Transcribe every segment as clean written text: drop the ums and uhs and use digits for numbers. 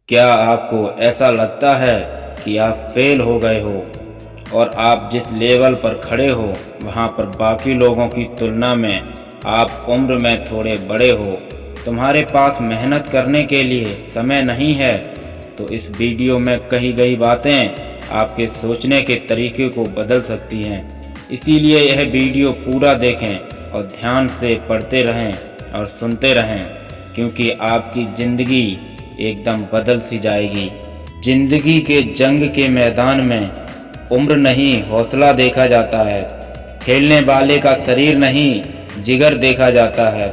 क्या आपको ऐसा लगता है कि आप फेल हो गए हो और आप जिस लेवल पर खड़े हो वहाँ पर बाकी लोगों की तुलना में आप उम्र में थोड़े बड़े हो, तुम्हारे पास मेहनत करने के लिए समय नहीं है? तो इस वीडियो में कही गई बातें आपके सोचने के तरीके को बदल सकती हैं। इसीलिए यह वीडियो पूरा देखें और ध्यान से पढ़ते रहें और सुनते रहें, क्योंकि आपकी ज़िंदगी एकदम बदल सी जाएगी। जिंदगी के जंग के मैदान में उम्र नहीं हौसला देखा जाता है। खेलने वाले का शरीर नहीं जिगर देखा जाता है।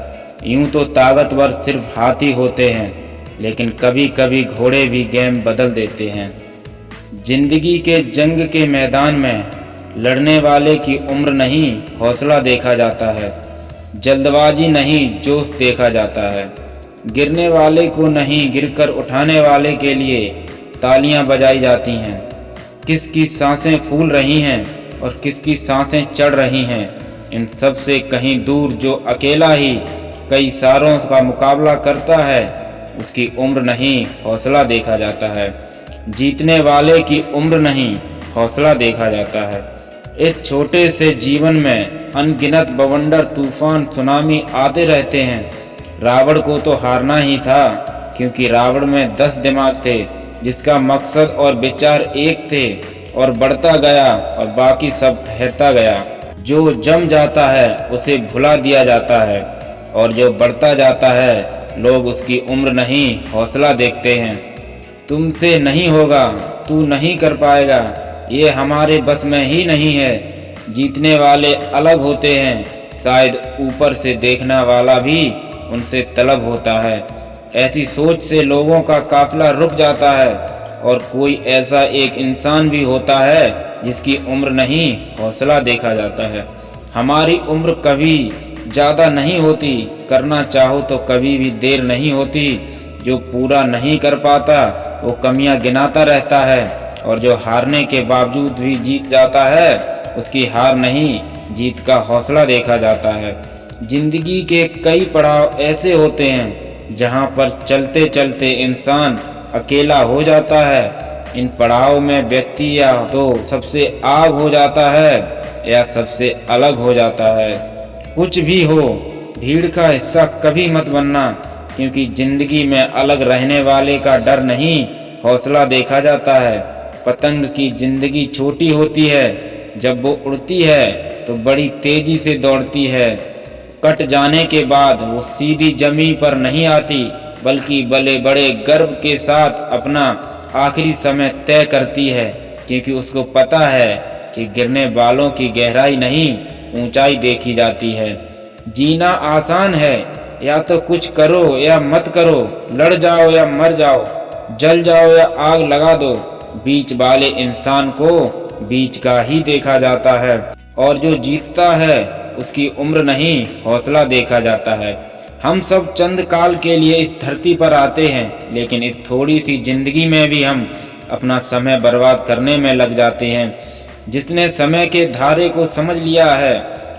यूं तो ताकतवर सिर्फ हाथी होते हैं, लेकिन कभी कभी घोड़े भी गेम बदल देते हैं। जिंदगी के जंग के मैदान में लड़ने वाले की उम्र नहीं हौसला देखा जाता है। जल्दबाजी नहीं जोश देखा जाता है। गिरने वाले को नहीं गिरकर उठाने वाले के लिए तालियां बजाई जाती हैं। किसकी सांसें फूल रही हैं और किसकी सांसें चढ़ रही हैं, इन सब से कहीं दूर जो अकेला ही कई सारों का मुकाबला करता है, उसकी उम्र नहीं हौसला देखा जाता है। जीतने वाले की उम्र नहीं हौसला देखा जाता है। इस छोटे से जीवन में अनगिनत बवंडर, तूफान, सुनामी आते रहते हैं। रावण को तो हारना ही था, क्योंकि रावण में 10 दिमाग थे, जिसका मकसद और विचार एक थे, और बढ़ता गया और बाकी सब ठहरता गया। जो जम जाता है उसे भुला दिया जाता है, और जो बढ़ता जाता है लोग उसकी उम्र नहीं हौसला देखते हैं। तुमसे नहीं होगा, तू नहीं कर पाएगा, ये हमारे बस में ही नहीं है। जीतने वाले अलग होते हैं, शायद ऊपर से देखने वाला भी उनसे तलब होता है। ऐसी सोच से लोगों का काफिला रुक जाता है, और कोई ऐसा एक इंसान भी होता है जिसकी उम्र नहीं हौसला देखा जाता है। हमारी उम्र कभी ज़्यादा नहीं होती, करना चाहो तो कभी भी देर नहीं होती। जो पूरा नहीं कर पाता वो कमियां गिनाता रहता है, और जो हारने के बावजूद भी जीत जाता है उसकी हार नहीं जीत का हौसला देखा जाता है। जिंदगी के कई पड़ाव ऐसे होते हैं जहां पर चलते चलते इंसान अकेला हो जाता है। इन पड़ाव में व्यक्ति या तो सबसे आग हो जाता है या सबसे अलग हो जाता है। कुछ भी हो, भीड़ का हिस्सा कभी मत बनना, क्योंकि जिंदगी में अलग रहने वाले का डर नहीं हौसला देखा जाता है। पतंग की जिंदगी छोटी होती है, जब वो उड़ती है तो बड़ी तेजी से दौड़ती है। कट जाने के बाद वो सीधी जमीन पर नहीं आती, बल्कि बड़े बड़े गर्व के साथ अपना आखिरी समय तय करती है, क्योंकि उसको पता है कि गिरने वालों की गहराई नहीं ऊंचाई देखी जाती है। जीना आसान है, या तो कुछ करो या मत करो, लड़ जाओ या मर जाओ, जल जाओ या आग लगा दो। बीच वाले इंसान को बीच का ही देखा जाता है, और जो जीतता है उसकी उम्र नहीं हौसला देखा जाता है। हम सब चंद काल के लिए इस धरती पर आते हैं, लेकिन इस थोड़ी सी जिंदगी में भी हम अपना समय बर्बाद करने में लग जाते हैं। जिसने समय के धारे को समझ लिया है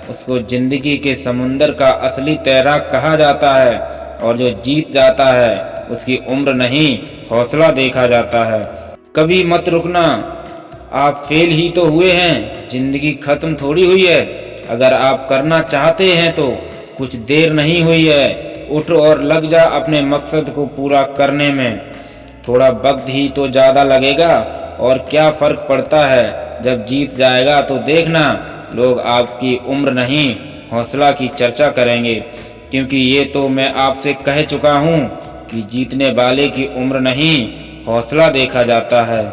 उसको जिंदगी के समुंदर का असली तैराक कहा जाता है, और जो जीत जाता है उसकी उम्र नहीं हौसला देखा जाता है। कभी मत रुकना, आप फेल ही तो हुए हैं, जिंदगी खत्म थोड़ी हुई है। अगर आप करना चाहते हैं तो कुछ देर नहीं हुई है। उठ और लग जा अपने मकसद को पूरा करने में। थोड़ा वक्त ही तो ज़्यादा लगेगा, और क्या फ़र्क पड़ता है, जब जीत जाएगा तो देखना लोग आपकी उम्र नहीं हौसला की चर्चा करेंगे। क्योंकि ये तो मैं आपसे कह चुका हूँ कि जीतने वाले की उम्र नहीं हौसला देखा जाता है।